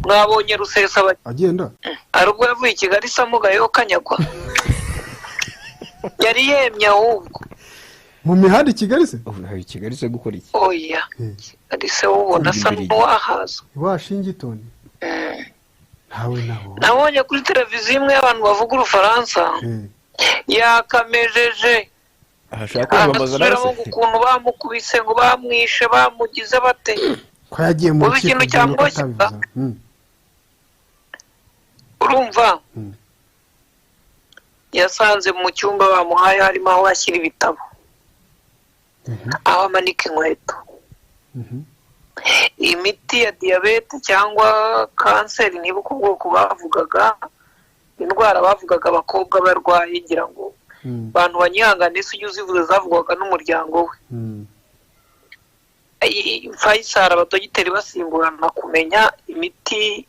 mwabonye Rusesa agenda arubwo yavuye i Kigali samugayo kanyagwa yari yemye ahubwo mu mihanda i Kigali se ubu Kigali se gukora iki oya ari se ubona asa n'uwahaza Washington ntawe nabonye kuri televiziyo imwe y'abantu bavuga urufaransa yakamejeje ashaka kwamamaza nawe ukuntu bamukubise ngo bamwishe bamugize bate ko yagiye mu kintu cyamboshye urumva yasanze mu cyumba bamuhaye harimo aho ashyira ibitabo aho amanika inkweto imiti ya diyabete cyangwa kanseri niba uko bwoko bavugaga indwara bavugaga abakobwa barwaye ngira ngo abantu banyihangane se ujye uzivuze zavugwaga n'umuryango we Faisal abadogiteri basimburana kumenya imiti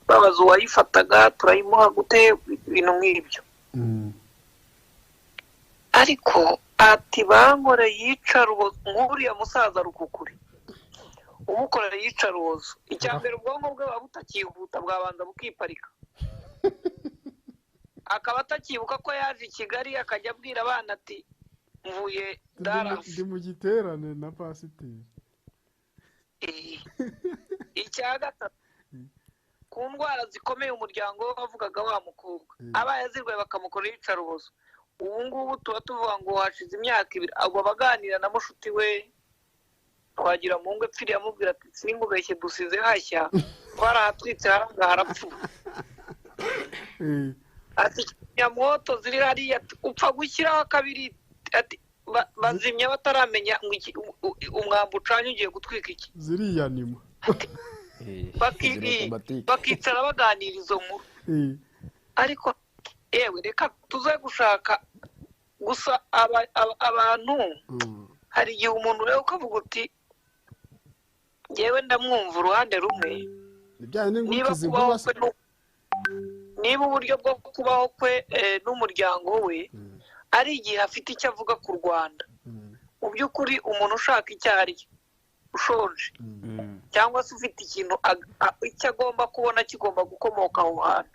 babaza uwayifataga turayimuha gute ibintu nk'ibyo ariko ati bankore yicarubozo nk'uriya musaza rukukuri umukorera yicarubozo icyambere ubwonko bwe buba butakihuta bwabanza bukiparika akaba atakibuka ko yaje i Kigali akajya abwira abana ati mvuye Dallas ndi mu giterane na pasiteri icya gatatu ku ndwara zikomeye umuryango we wavugaga wa mukobwa abaye azirwaye bakamukorera iyicarubozo ubu ngubu tuba tuvuga ngo hashize imyaka 2 abo baganira na mushuti we twagira mu ngo epfiriye amubwira ati sinkubeshye dusize hashya twarahatwitse harapfuye ati nyamoto ziri hariya upfa gushyiraho kabiri ati bazimya bataramenya umwambi ucanye ugiye gutwika iki ziriya nima bakicara baganira izo nkuru ariko yewe reka tuze gushaka gusa abantu hari igihe umuntu rero ukavuga uti ngewe ndamwumva uruhande rumwe niba uburyo bwo kubaho kwe n'umuryango we ari igihe afite icyo avuga ku Rwanda mu by'ukuri umuntu ushaka icyo ari ushonje cyangwa se ufite ikintu icyo agomba kubona kigomba gukomoka aho hantu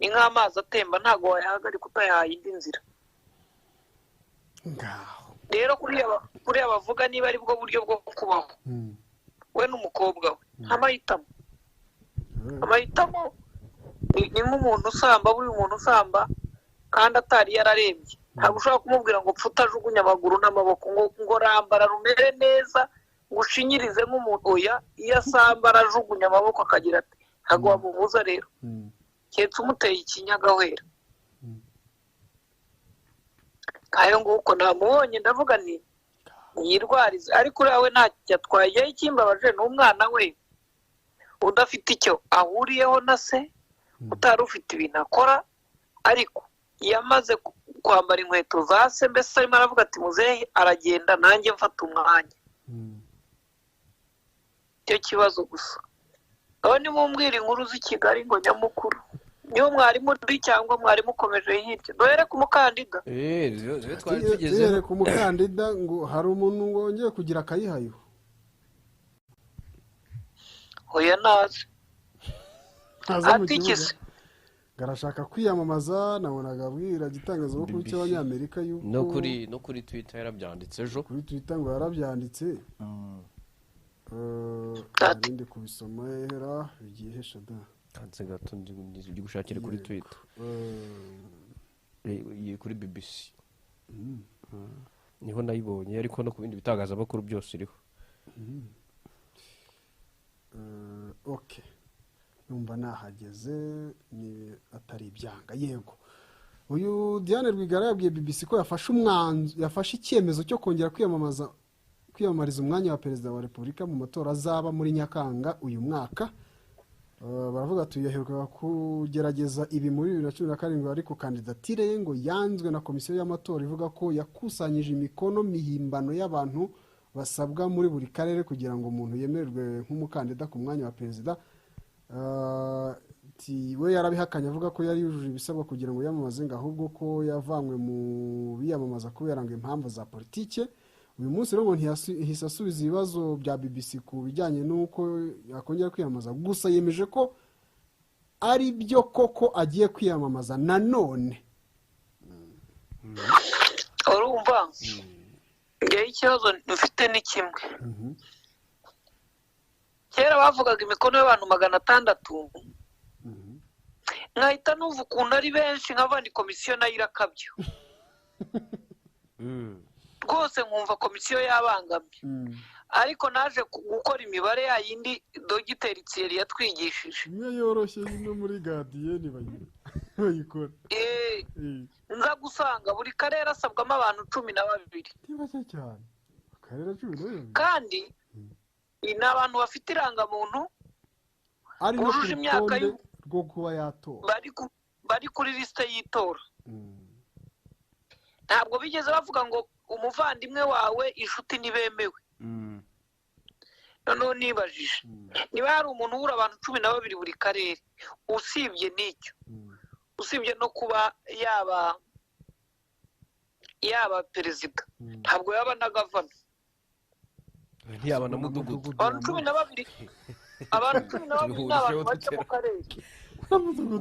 ni nk'amazi atemba ntabwo wayahagarika utayahaye indi nzira rero kuriya bavuga niba ari bwo buryo bwo kubaho we n'umukobwa we amahitamo ni nk'umuntu usamba buri muntu usamba kandi atari yararembye ntabwo ushobora kumubwira ngo pfuta ajugunye amaguru n'amaboko ngo rambara rumere neza ngo ushinyirize nk'umuntu oya iyo asamba arajugunya amaboko akagira ati ntabwo wamubuza rero keretse umuteye ikinyagahwera kayo nguko namubonye ndavuga nti yirwarize ariko uriya we ntacyo atwaye ikimbabaje n'umwana we udafite icyo ahuriyeho na se utari ufite ibintu akora ariko yamaze kwambara inkweto za se mbese arimo aravuga ati muzehe aragenda nanjye mfata umwanya icyo kibazo gusa aho nimumbwira inkuru z'i Kigali ngo nyamukuru niyo mwarimu uri cyangwa mwarimu ukomeje hirya duhere ku mukandida duhere ku mukandida ngo hari umuntu ngo wongeye kugira akayihayo oya nazi atikise garashaka kwiyamamaza nabonaga abwira igitangazamakuru cy'abanyamerika yuko no kuri Twitter yarabyanditse ejo kuri Twitter ngo yarabyanditse ndi kubisoma hera bigiye hesha da kanze gato ndi gushakira kuri Twitter kuri BBC niho nayibonye ariko no ku bindi bitangazamakuru byose iriho okay numva nahageze ni atari ibyanga yego uyu Diane Rwigara yabwiye BBC ko yafashe icyemezo cyo kongera kwiyamamariza umwanya wa perezida wa Repubulika mu matora azaba muri Nyakanga uyu mwaka baravuga tuyaheruka kugerageza ibi muri 2017 ariko kandidatire ye ngo yanzwe na komisiyo y'amatora ivuga ko yakusanyije imikono mihimbano y'abantu basabwa muri buri karere kugira ngo umuntu yemerwe nk'umukandida ku mwanya wa perezida we yarabihakanye avuga ko yari yujuje ibisabwa kugira ngo yamamaze ngo ahubwo ko yavanywe mu biyamamaza kubera ngo impamvu za politike uyu munsi rero ngo ntiyahise asubiza ibibazo bya BBC ku bijyanye n'uko yakongera kwiyamamaza gusa yemeje ko ari byo koko agiye kwiyamamaza nanone. urumva ngewe ikibazo mfite ni kimwe. kera bavugaga imikono y'abantu 600 nkahita numva ukuntu ari benshi nk'abandi komisiyo nayo irakabyo rwose nkumva komisiyo yabangamye, ariko naje gukora imibare yayindi Dogiteri Thierry yatwigishije imwe yoroshye no muri gadiyeni bayikora. nza gusanga buri karere asabwamo abantu 12 ntibashya cyane akarere 12 kandi ni abantu bafite irangamuntu ari no bujuje imyaka rwo kuba yatora bari kuri lisite y'itora. ntabwo bigeze bavuga ngo umuvandimwe wawe inshuti ntibemewe. noneho nibajije niba hari umuntu ubura abantu 12 buri karere, usibye n'icyo, usibye no kuba yaba perezida, ntabwo yaba na gavana, ntiyaba na mudugudu. abantu 12 abantu 12 ni abantu bake mu karere.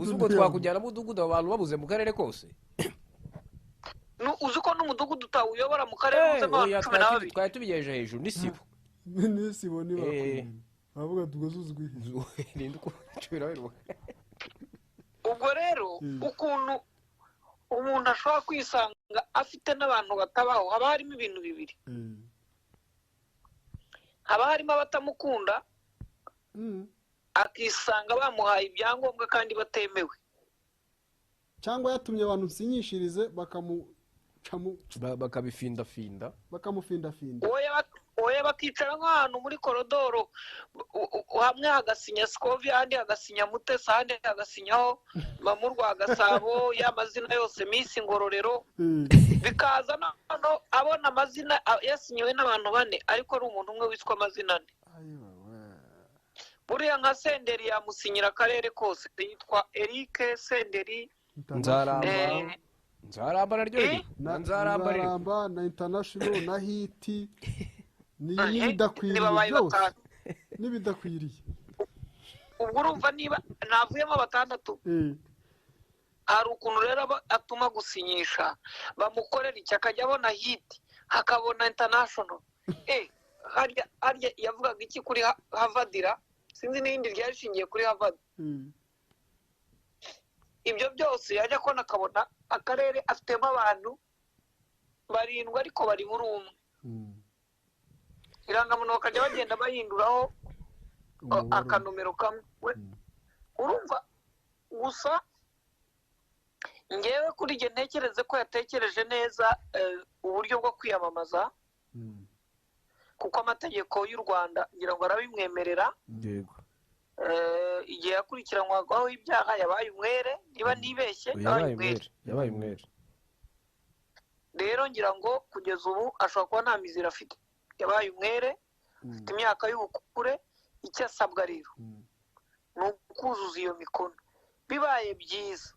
uzi uko twakujyana mudugudu abantu babuze mu karere kose. uzi ko n'umudugudu utawuyobora mu karere uzemo abantu 12. twari tubigejeje hejuru n'isibo n'isibo ni bakomeye bavuga tugazuzwe ubwo rero ukuntu umuntu ashobora kwisanga afite n'abantu batabaho, haba harimo ibintu bibiri. haba harimo abatamukunda akisanga bamuhaye ibyangombwa kandi batemewe, cyangwa yatumye abantu nsinyishirize bakamufindafinda oya bakicara nk'ahantu muri korodoro, hamwe hagasinya Scovia, ahandi hagasinya Mutesa, ahandi hagasinyaho Mamurwa Gasabo, y'amazina yose Miss Ngororero, bikaza no abona amazina yasinyiwe n'abantu 4 ariko ari umuntu umwe witwa amazina 4. buriya nka Senderi yamusinyira akarere kose, yitwa Eric Senderi Nzaramba naryo Nzaramba na International na Hiti n'ibidakwiriye byose n'ibidakwiriye. ubwo urumva niba navuyemo 6 hari ukuntu rero atuma gusinyisha bamukorera iki, akajya abona Hiti hakabona International. harya yavugaga iki kuri Havadira, sinzi n'ibindi ryashingiye kuri Harvard. ibyo byose yajya kona akabona akarere afitemo abantu 7 ariko bari muri umwe. irangamuntu bakajya bagenda bahinduraho akanomero kamwe. urumva gusa ngewe kuri jye ntekereze ko yatekereje neza uburyo bwo kwiyamamaza, kuko amategeko y'u Rwanda ngira ngo arabimwemerera. igihe yakurikiranwagaho ibyaha yabaye umwere, niba nibeshye yabaye umwere. rero ngira ngo kugeza ubu ashobora kuba nta mizira afite, yabaye umwere, afite imyaka y'ubukure. icyo asabwa rero ni ukuzuza iyo mikono. bibaye byiza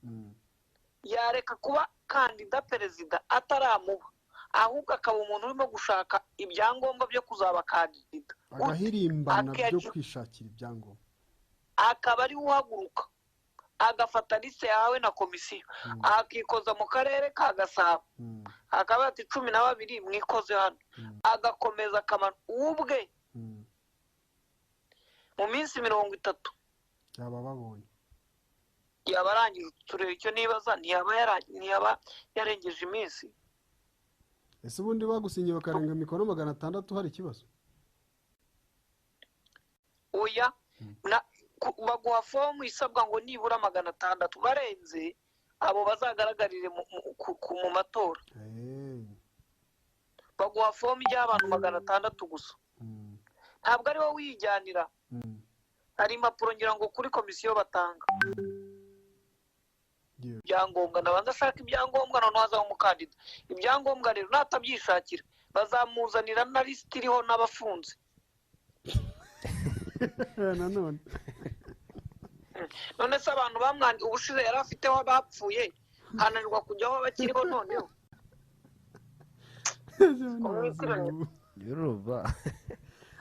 yareka kuba kandida perezida ataramuba, ahubwo akaba umuntu urimo gushaka ibyangombwa byo kuzaba kandida, agahirimbana byo kwishakira ibyangombwa, akaba ari uhaguruka agafata liste yawe na komisiyo akikoza mu karere ka Gasabo, akaba ati 12 mwikoze hano, agakomeza akamana ubwe mu minsi 30 yaba babonye, yaba arangije. turere icyo nibaza, ntiyaba yarengeje iminsi. ese ubundi bagusinyiye bakarenga mikono 600 hari ikibazo? oya baguha fomu isabwa ngo nibura 600, barenze abo bazagaragarire mu matora. baguha fomu y'abantu 600 gusa, ntabwo ari wowe uyijyanira. hari impapuro ngira ngo kuri komisiyo batanga ibyangombwa, nabanza ashaka ibyangombwa noneho hazaba umukandida. ibyangombwa rero natabyishakira bazamuzanira na lisiti iriho n'abafunze. none se abantu bamwandi ubushize yari afiteho abapfuye, hananirwa kujyaho abakiriho noneho. Yoruba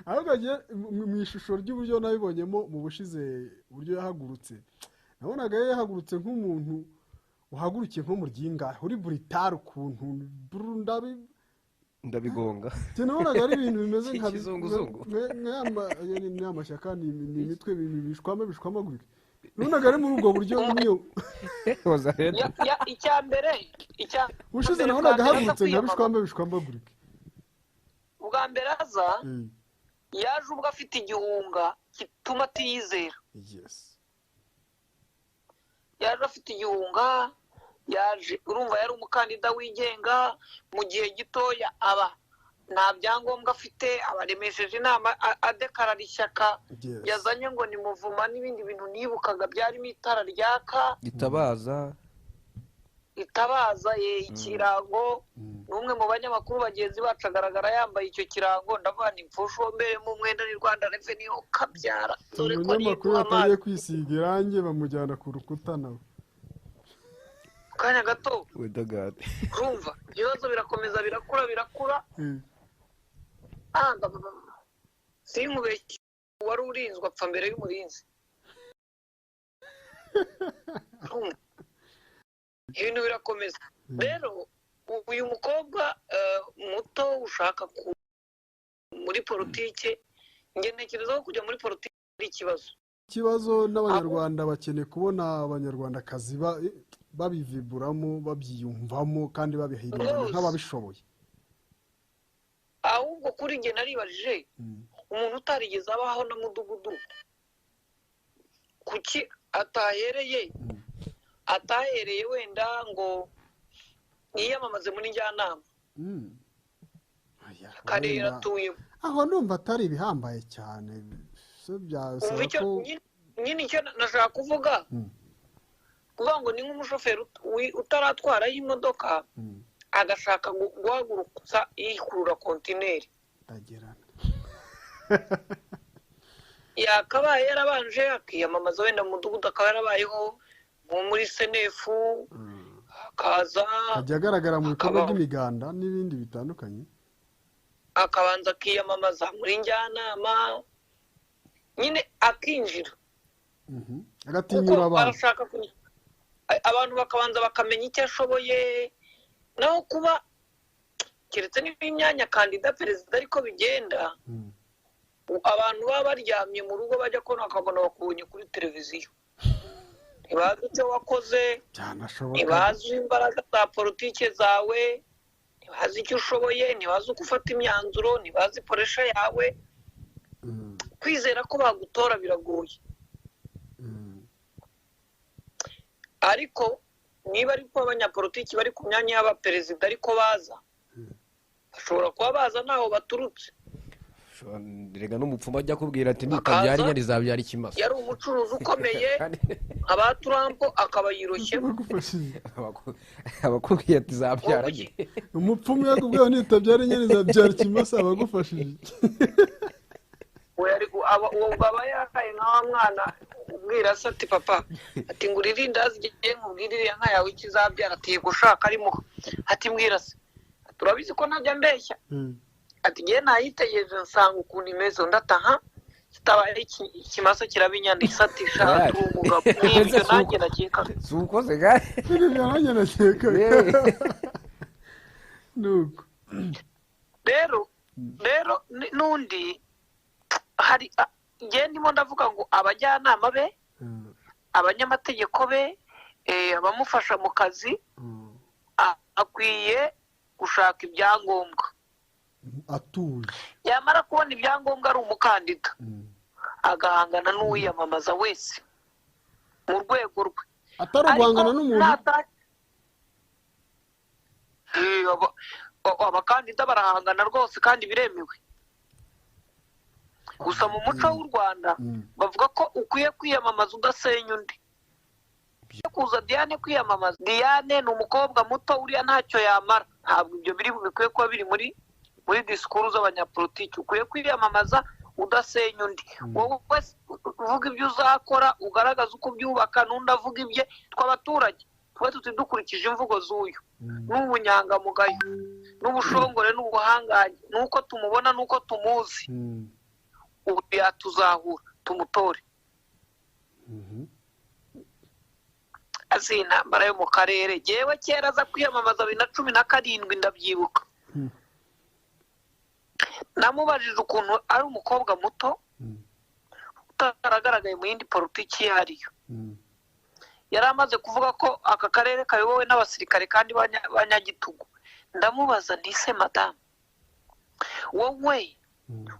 ahubwo mu ishusho ry'uburyo nabibonyemo mu bushize uburyo yahagurutse nabonaga yahagurutse nk'umuntu uhagurukiye nko mu ryingahe uri buritari ukuntu ndabigonga nabonaga ari ibintu bimeze nka kizunguzungu n'amashyaka ni imitwe bishwamagurika nabonaga ari muri ubwo buryo niyo icya mbere ushize nabonaga ahagurutse nka bishwamagurika ubwa mbere aza yaje ubwo afite igihunga gituma atiyizera yaje afite igihunga yaje urumva yari umukandida wigenga mu gihe gitoya aba nta byangombwa afite abaremesheje inama adekarara ishyaka yazanye ngo ni muvuma n'ibindi bintu nibukaga byarimo itara ryaka itabaza ikirango n'umwe mu banyamakuru bagenzi bacu agaragara yambaye icyo kirango ndavuga ni mfushombere mu mwenda ni Rwanda Revenue kabyara dore ko ari amazi kwisiga irangi bamujyana ku rukuta nawe kanya gato urumva ibibazo birakomeza birakura sinkubeshye wari urinzwe apfa mbere y'umurinzi ibintu birakomeza rero uyu mukobwa muto ushaka muri politike ntekereza ko kujya muri politike ari ikibazo n'abanyarwanda bakeneye kubona abanyarwandakazi babiviburamo babyiyumvamo kandi babihindura nk'ababishoboye ahubwo kuri njye naribajije umuntu utarigeze abaho na mudugudu kuki atahereye wenda ngo niyamamaze muri njyanama karere atuyemo aho numva atari ibihambaye cyane nyine icyo nashaka kuvuga ngo ni nk'umushoferi utaratwaraho imodoka agashaka guhagurutsa yikurura kontineri yakabaye yarabanje akiyamamaza wenda mu mudugudu akaba yarabayeho nko muri senefu akaza ajya agaragara mu bikorwa by'imiganda n'ibindi bitandukanye akabanza akiyamamaza muri njyanama nyine akinjira agatinyura abantu bakabanza bakamenya icyo ashoboye naho kuba keretse n'imyanya kandida perezida ariko bigenda abantu baba baryamye mu rugo bajya kubona bakabona bakubonye kuri televiziyo ntibazi icyo wakoze ntibazi imbaraga za politike zawe ntibazi icyo ushoboye ntibazi uko ufata imyanzuro ntibazi ikoresha yawe kwizera ko bagutora biragoye ariko niba ariko abanyapolitiki bari ku myanya y'abaperezida ariko baza bashobora kuba baza ntaho baturutse rega n'umupfumu ajya akubwira ati nitabyara inyana izabyara ikimasa yari umucuruzi ukomeye aba Trump akaba yiroshyemo abakubwiye ati zabyara umupfumu yakubwiye nitabyara inyana izabyara ikimasa abagufashije uwo baba yakaye nka mwana ubwira se ati papa ati ngo uririndazi igihe nkubwirire nka yawe ikizabyara ati yego ushaka arimo ati mbwira se turabizi ko ntajya mbeshya ati ngiye nayitegereje nsanga ukuntu imeze undi ataha kitabaye ikimasa kiraba inyana isatisha turi umugabo n'ibyo nanjye nakeka si ukoze gare nanjye nakeka nuko rero n'undi hari ngiye ndimo ndavuga ngo abajyanama be abanyamategeko be abamufasha mu kazi akwiye gushaka ibyangombwa atuje yamara kubona ibyangombwa ari umukandida agahangana n'uwiyamamaza wese mu rwego rwe atari uguhangana n'umuntu abakandida barahangana rwose kandi biremewe gusa mu muco w'u Rwanda bavuga ko ukwiye kwiyamamaza udasenya undi kuza Diane kwiyamamaza Diane ni umukobwa muto uriya ntacyo yamara ntabwo ibyo bikwiye kuba biri muri disikuru z'abanyapolitiki ukwiye kwiyamamaza udasenya undi wowe wese uvuga ibyo uzakora ugaragaza uko ubyubaka n'undi avuga ibye tw'abaturage tuba dukurikije imvugo z'uyu n'ubunyangamugayo n'ubushongore n'ubuhangange nuko tumubona nuko tumuzi ubu yatuzahura tumutore azi intambara yo mu karere jewe kera aza kwiyamamaza 2017 ndabyibuka namubajije ukuntu ari umukobwa muto utaragaragaye mu yindi politiki yariyo yari amaze kuvuga ko aka karere kayobowe n'abasirikare kandi banyagitugu ndamubaza ntise madamu wowe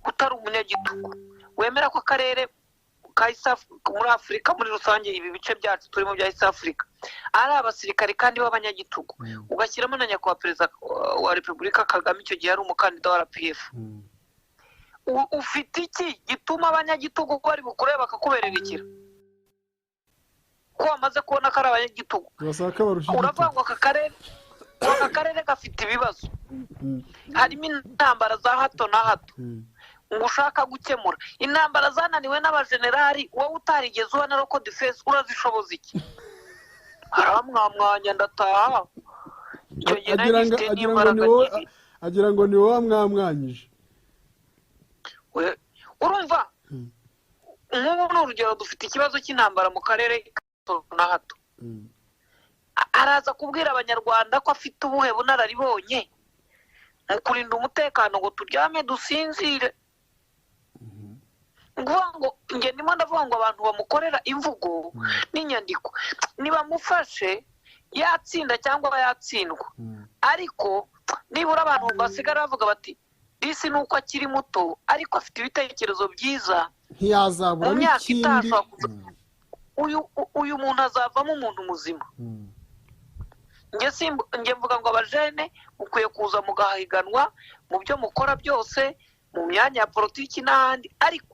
utari umunyagitugu wemera ko akarere muri Afurika muri rusange ibi bice byacu turimo bya East Africa ari abasirikare kandi b'abanyagitugu ugashyiramo na nyakubahwa perezida wa Repubulika Kagame icyo gihe ari umukandida wa RPF ufite iki gituma abanyagitugu bari bukureba bakakuberera ikira ko wamaze kubona ko ari abanyagitugu uravuga ngo aka karere gafite ibibazo harimo intambara za hato na hato ngo ushaka gukemura intambara zananiwe n'abajenerali wowe utarigeze ubona roko defense urazishoboza iki aramwamwanya ndataha icyo gihe nagifite n'imbaraga nyinshi agira ngo ni wowe wamwamwanyije urumva nk'ubu ni urugero dufite ikibazo cy'intambara mu karere na hato araza kubwira abanyarwanda ko afite ubuhe bunararibonye mu kurinda umutekano ngo turyame dusinzire ngo njye ndimo ndavuga ngo abantu bamukorera imvugo n'inyandiko nibamufashe yatsinda cyangwa yatsindwa ariko nibura abantu basigara bavuga bati disi nuko akiri muto ariko afite ibitekerezo byiza ntiyazabura n'ikindi uyu muntu azavamo umuntu muzima njye mvuga ngo abajene mukwiye kuza mugahiganwa mu byo mukora byose mu myanya ya politiki n'ahandi ariko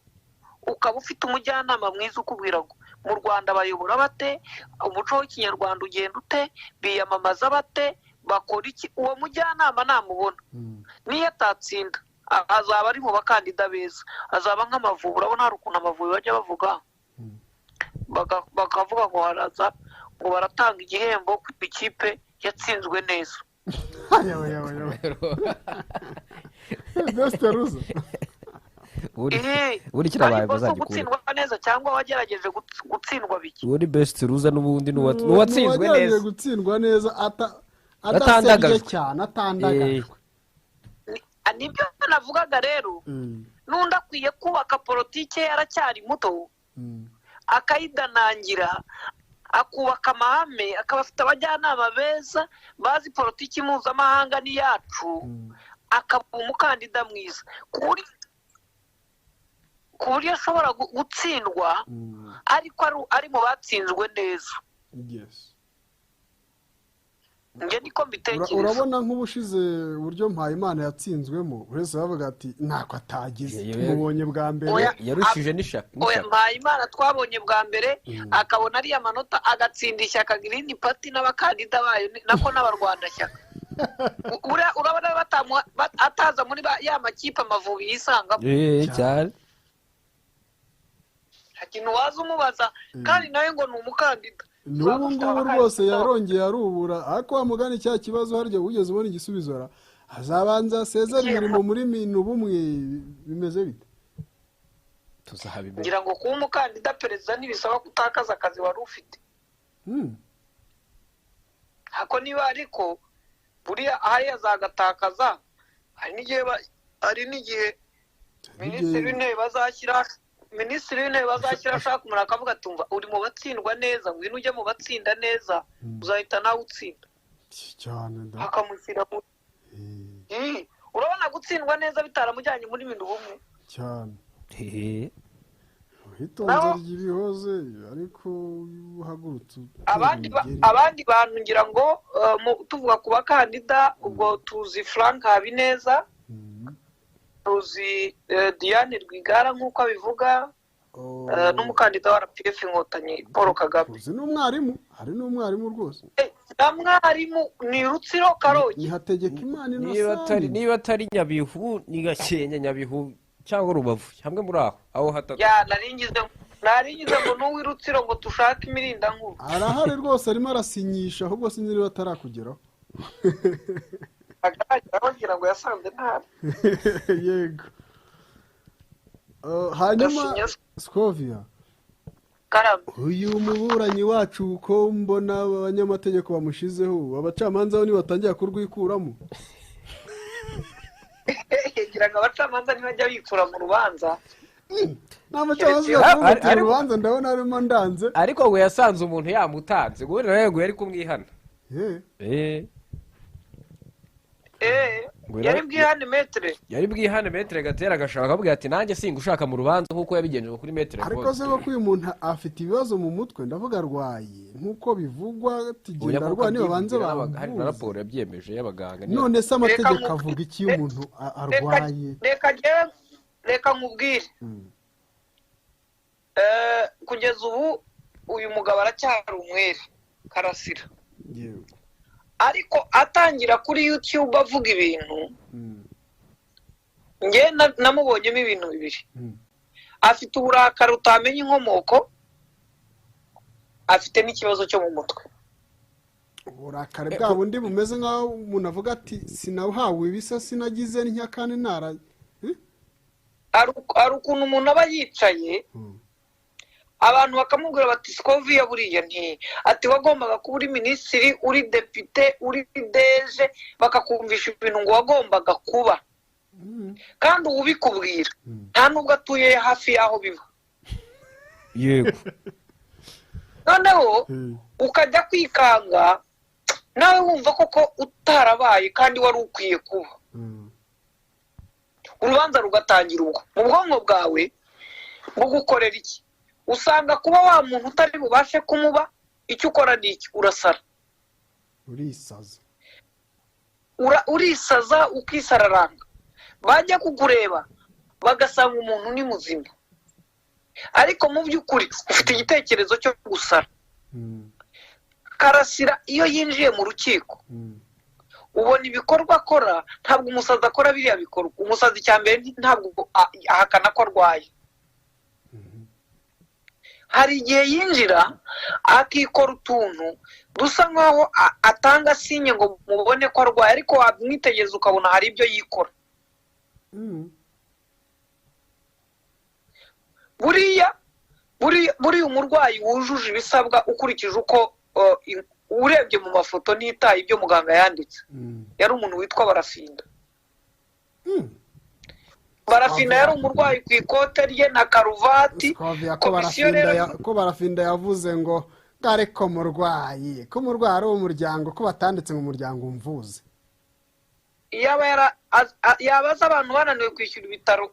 ukaba ufite umujyanama mwiza ukubwira ngo mu Rwanda bayobora bate umuco w'ikinyarwanda ugenda ute biyamamaza bate bakora iki uwo mujyanama namubona niyo atatsinda azaba ari mu bakandida beza azaba nk'Amavubi urabona hari ukuntu Amavubi bajya bavuga bakavuga ngo haraza ngo baratanga igihembo ku ikipe yatsinzwe neza uri kirabaye bazagikura gutsindwa neza cyangwa wagerageje gutsindwa biki uri best ruza n'ubundi n'uwatsinzwe neza gutsindwa neza atandagaje cyane atandagajwe nibyo navugaga rero n'undi akwiye kubaka politike yaracyari muto akayidanangira akubaka amahame akaba afite abajyanama beza bazi politiki mpuzamahanga n'iyacu akaba umukandida mwiza ku buryo ashobora gutsindwa ariko ari mu batsinzwe neza njye niko mbitekereza urabona nk'ubushize uburyo Mpayimana yatsinzwemo wese bavuga ati ntako atagize tumubonye bwa mbere yarushije n'ishaka Mpayimana twabonye bwa mbere akabona ariya manota agatsinda ishyaka Green Party n'abakandida bayo nako n'abarwandashyaka urabona ataza muri ya makipe Amavubi yisangamo cyane ikintu waza umubaza kandi nawe ngo ni umukandida n'ubu ngubu rwose yarongeye arubura ariko wamugana cya kibazo harya ugeze ubona igisubizo azabanza asezera imirimo muri minu bumwe bimeze bite tuzahabimenya ngira ngo kuba umukandida perezida ntibisaba gutakaza akazi wari ufite hako niba ariko buriya ahari azagatakaza hari n'igihe minisitiri w'intebe bazashyira ashaka umuntu akavuga atumva uri mu batsindwa neza ngwino ujye mu batsinda neza uzahita nawe utsinda cyane akamushyira mu urabona gutsindwa neza bitaramujyanye muri minu bumwe cyane hitonze ry'ibihoze ariko uhagurutse abandi bantu ngira ngo tuvuga ku bakandida ubwo tuzi Frank Habineza tuzi Diane Rwigara nk'uko abivuga n'umukandida wa RPF Inkotanyi Paul Kagame tuzi n'umwarimu hari n'umwarimu rwose na mwarimu ni Rutsiro Karongi ni Hategekimana Innocent niba atari Nyabihu ni Gakenke Nyabihu cyangwa Rubavu hamwe muri aho hatatu naringize ngo n'uwirutsiro ngo tushake imirinda nkuru arahari rwose arimo arasinyisha ahubwo sinzi niba atarakugeraho aragira ngo yasanze ntabi. Yego. Hanyuma Scovia, uyu muburanyi wacu ko mbona abanyamategeko bamushizeho, abacamanza bo nibatangira kurwikuramo. Ngira ngo abacamanza ntibajya bikura mu rubanza. N'abacamanza bakuru mu rubanza ndabona arimo ndanze. Ariko ngo yasanze umuntu yamutanze, ngo rero yari kumwihana. Yari bwihane metre. Yari bwihane metre Gatera agashaka akabwira ati nanjye singa ushaka mu rubanza nkuko yabigenjeje kuri metre. Ariko se ko uyu muntu afite ibibazo mu mutwe ndavuga arwaye nkuko bivugwa tigenda arwaye niba banze hari na raporo yabyemeje y'abaganga. None se amategeko avuga iki umuntu arwaye? Reka nkubwire. Kugeza ubu uyu mugabo aracyari umwere Karasira. Ariko atangira kuri YouTube avuga ibintu nge namubonyemo ibintu bibiri. Afite uburakari utamenya inkomoko, afite n'ikibazo cyo mu mutwe. Uburakari bwa bundi bumeze nkaho umuntu avuga ati sinahawe ibisa sinagize n'inyakane ntara. Ari ukuntu umuntu aba yicaye abantu bakamubwira bati Scovia buriya nti ati wagombaga kuba uri minisitiri, uri depite, uri deje, bakakumvisha ibintu ngo wagombaga kuba. Kandi ubikubwira nta nubwo atuye hafi y'aho biba. Yego. Noneho ukajya kwikanga nawe wumva koko utarabaye kandi wari ukwiye kuba. Urubanza rugatangira ubwo mu bwonko bwawe bwo gukorera iki. Usanga kuba wa muntu utari bubashe kumuba, icyo ukora ni iki? Urasara. Urisaza ukisararanga. Bajya kukureba bagasanga umuntu ni muzima, ariko mu by'ukuri ufite igitekerezo cyo gusara. Karasira iyo yinjiye mu rukiko ubona ibikorwa akora, ntabwo umusazi akora biriya bikorwa. Umusazi cyambere ntabwo ahakana ko arwaye. Hari igihe yinjira akikora utuntu dusa nkaho atanga sinye ngo mubone ko arwaye, ariko wamwitegereza ukabona hari ibyo yikora. Buriya umurwayi wujuje ibisabwa ukurikije uko urebye mu mafoto n'itaye ibyo muganga yanditse, yari umuntu witwa Barafinda. Barafinda yari umurwayi ku ikote rye na karuvati. Ko Barafinda yavuze ngo ngare ko murwayi ari umuryango, ko batanditse mu muryango umvuze. Yabaza abantu bananiwe kwishyura ibitaro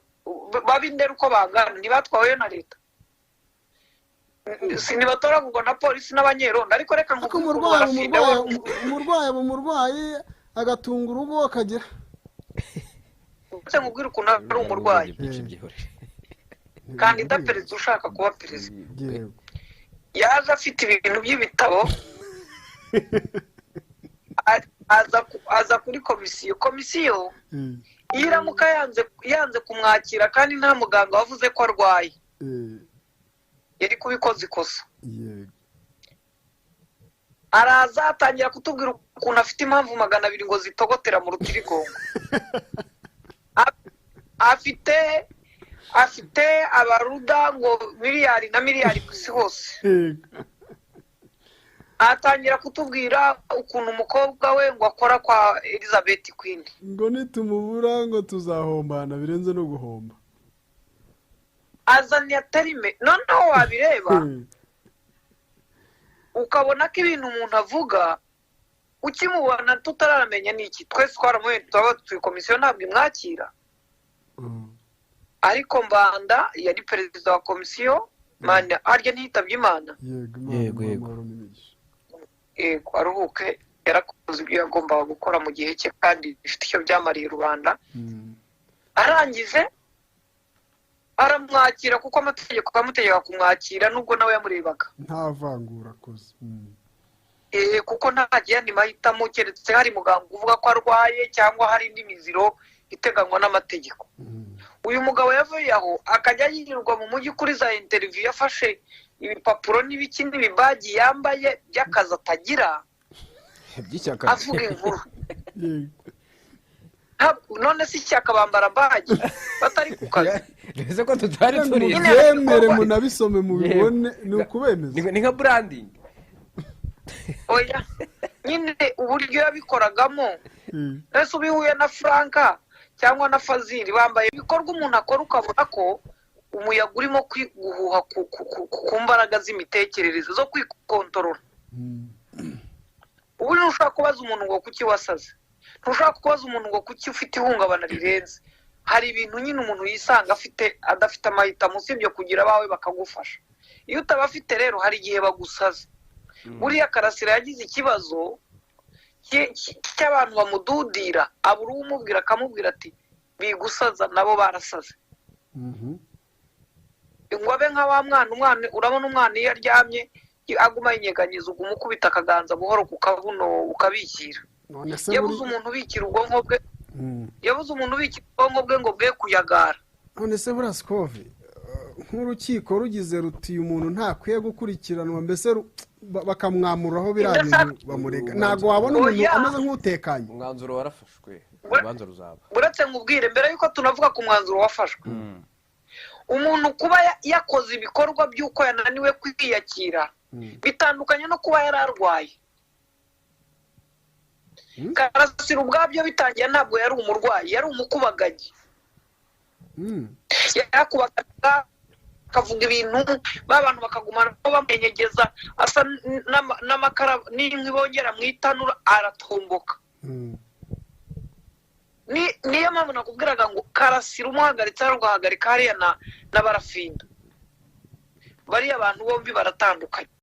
babindera uko bangana ntibatwawe na leta. Sinibatoragurwa na polisi n'abanyerondo. Ariko reka umurwayi agatunga urugo akagera. Ese nkubwira ukuntu ari umurwayi. Kandida perezida ushaka kuba perezida yaje afite ibintu by'ibitabo aza kuri komisiyo iramuka yanze kumwakira kandi nta muganga wavuze ko arwaye, yari kubikoza ikosa. Araza atangira kutubwira ukuntu afite impamvu 200 ngo zitogotera mu rutirigongo. Afite abaruda ngo miliyari na miliyari ku isi hose. Atangira kutubwira ukuntu umukobwa we ngo akora kwa Elizabeth Queen, ngo nitumubura ngo tuzahombana birenze no guhomba. Azaniye terime noneho wabireba ukabona ko ibintu umuntu avuga ukimubona tutaramenya niki. Twese twaramuye tuba komisiyo ntabwo imwakira. Ariko Mbanda yari perezida wa komisiyo, manda arya ntitabye Imana. Yego aruhuke, yarakoze ibyo yagombaga gukora mu gihe cye kandi bifite icyo byamariye rubanda. Arangize aramwakira kuko amategeko amutegeka kumwakira nubwo nawe yamurebaga. Nta vangura akoze. Kuko ntagiye andi mahitamo keretse hari muganga uvuga ko arwaye cyangwa hari indi miziro iteganywa n'amategeko. Uyu mugabo yavuye aho akajya yirirwa mu mujyi kuri za interview, yafashe ibipapuro n'ibiki n'ibibagi yambaye by'akazi atagira, avuga inkuru. none si ishyaka bambara baji batari ku kazi mbese ko tutari turi mubyemere munabisome mubibone ni ukubemeza ni nka branding oya nyine uburyo yabikoragamo ese ubihuye na Franka cyangwa na Fazili bambaye ibikorwa umuntu akora ukabona ko umuyaga urimo guhuha ku mbaraga z'imitekerereze zo kwikontorora. Ubu ntushaka kubaza umuntu ngo kuki wasaze, ntushaka kubaza umuntu ngo kuki ufite ihungabana rirenze. Hari ibintu nyine umuntu yisanga afite adafite amahitamo usibye kugira abawe bakagufasha. Iyo utabafite rero hari igihe bagusaza. Buriya Karasira yagize ikibazo cy'abantu bamududira, abura umubwira akamubwira ati bigusaza nabo barasaze. Ingwabe nka wa mwana urabona umwana iyo aryamye aguma yinyeganyeza uguma ukubita akaganza buhoro ku kabuno ukabikira. Yabuze umuntu ubikira ubwonko bwe, yabuze umuntu ubikira ubwonko bwe ngo bwe kuyagara. None se Buraskove nk'urukiko rugize ruti umuntu ntakwiye gukurikiranwa mbese bakamwamuraho biriya bintu bamurega, ntabwo wabona umuntu ameze nk'utekanye. Umwanzuro warafashwe, urubanza ruzaba. Buretse nkubwire mbere yuko tunavuga ku mwanzuro wafashwe, umuntu kuba yakoze ibikorwa by'uko yananiwe kwiyakira bitandukanye no kuba yararwaye. Karasira ubwabyo bitangiye ntabwo yari umurwayi, yari umukubagaji. Yakubagaga akavuga ibintu babantu bakagumana bamenyegeza asa n'amakara n'inkwi bongera mu itanura aratomboka. Niyo mpamvu nakubwiraga ngo Karasira umuhagaritse ari ugahagarika hariya na Barafinda, bariya abantu bombi baratandukanye.